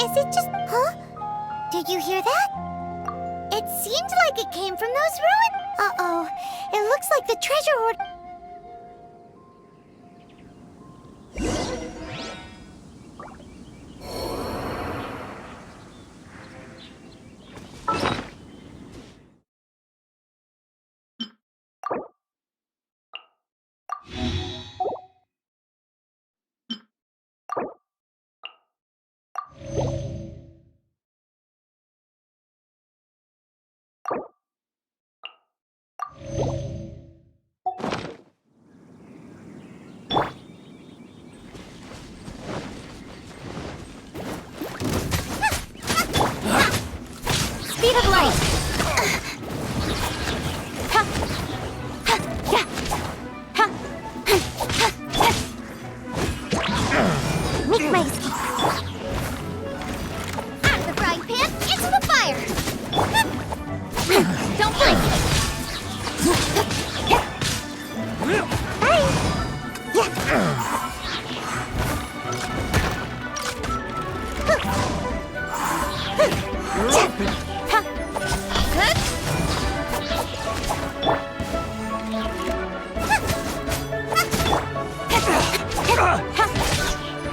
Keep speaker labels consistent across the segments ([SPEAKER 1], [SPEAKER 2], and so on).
[SPEAKER 1] Is it just... Huh? Did you hear that? It seemed like it came from those ruins. Uh-oh. It looks like the treasure hoard... Speed of light! Make my escape. Out of the frying pan, into the fire! Don't blink! Bye!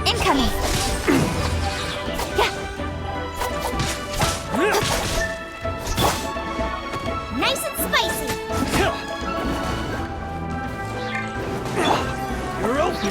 [SPEAKER 1] Incoming! Nice and spicy!
[SPEAKER 2] You're open.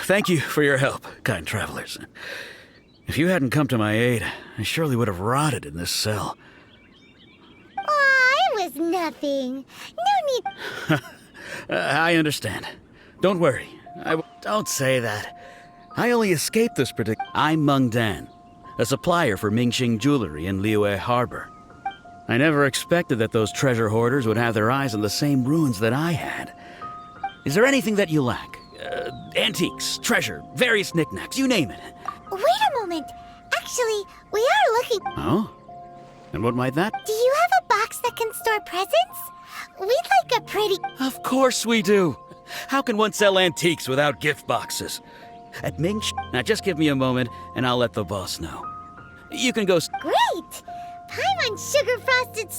[SPEAKER 3] Thank you for your help, kind travelers. If you hadn't come to my aid, I surely would have rotted in this cell.
[SPEAKER 1] Aw, it was nothing. No need...
[SPEAKER 3] I understand. Don't worry. Don't say that. I only escaped this I'm Meng Dan, a supplier for Mingxing jewelry in Liyue Harbor. I never expected that those treasure hoarders would have their eyes on the same ruins that I had. Is there anything that you lack? Antiques, treasure, various knickknacks, you name it.
[SPEAKER 1] Wait a moment. Actually, we are looking...
[SPEAKER 3] Oh? And what might that?
[SPEAKER 1] Do you have a box that can store presents? We'd like a pretty...
[SPEAKER 3] Of course we do. How can one sell antiques without gift boxes? At Mingx... Now just give me a moment and I'll let the boss know. You can go...
[SPEAKER 1] Great! Pie on sugar-frosted...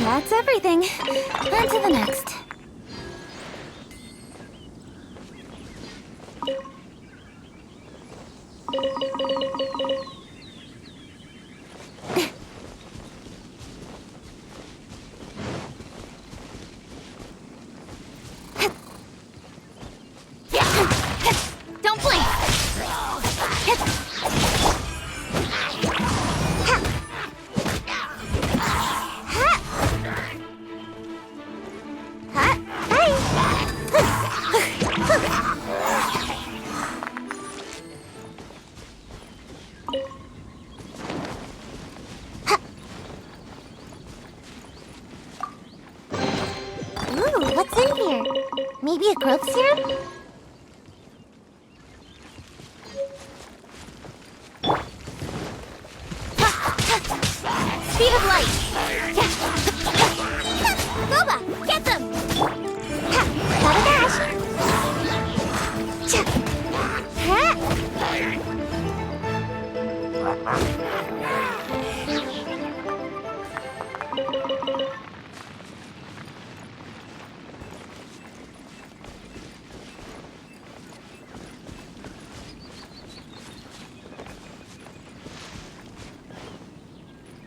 [SPEAKER 1] That's everything. On to the next. Don't blink! Ooh, what's in here? Maybe a growth serum? Speed of light! Boba, get them! Gotta dash!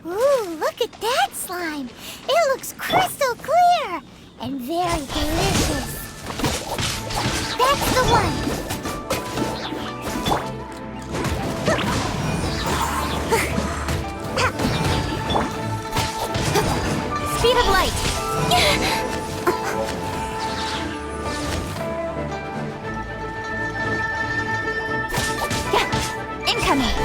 [SPEAKER 1] Ooh, look at that slime! It looks crystal clear and very delicious. That's the one! Speed of light! Incoming!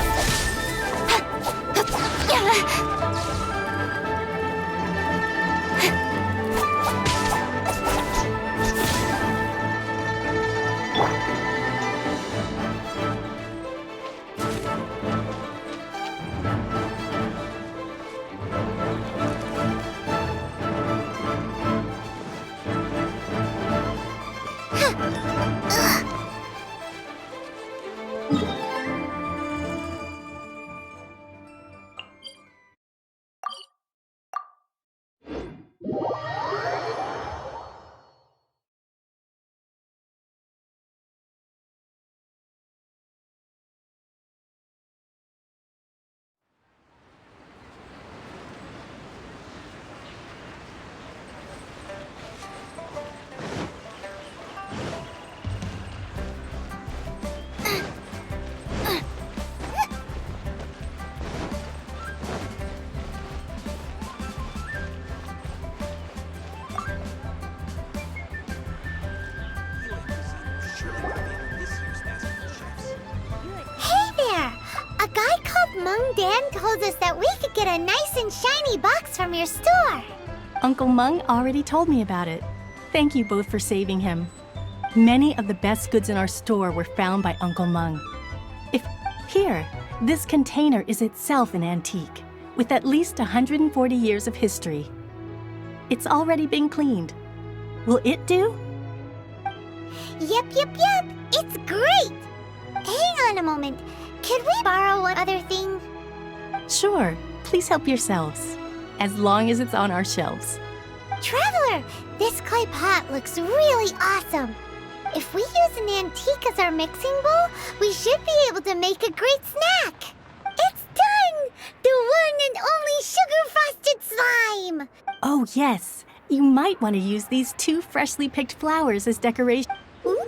[SPEAKER 1] Mung Dan told us that we could get a nice and shiny box from your store.
[SPEAKER 2] Uncle Mung already told me about it. Thank you both for saving him. Many of the best goods in our store were found by Uncle Mung. Here, this container is itself an antique, with at least 140 years of history. It's already been cleaned. Will it do?
[SPEAKER 1] Yep. It's great. Hang on a moment. Could we borrow one other thing?
[SPEAKER 2] Sure. Please help yourselves, as long as it's on our shelves.
[SPEAKER 1] Traveler, this clay pot looks really awesome. If we use an antique as our mixing bowl, we should be able to make a great snack. It's done! The one and only sugar-frosted slime!
[SPEAKER 2] Oh, yes. You might want to use these 2 freshly picked flowers as decoration.
[SPEAKER 1] Woohoo!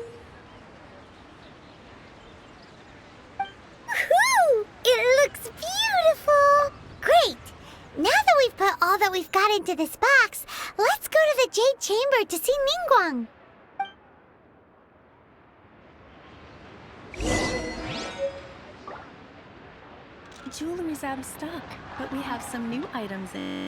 [SPEAKER 1] It looks beautiful! Great! Now that we've put all that we've got into this box, let's go to the Jade Chamber to see Ningguang.
[SPEAKER 2] Jewelry's out of stock, but we have some new items in.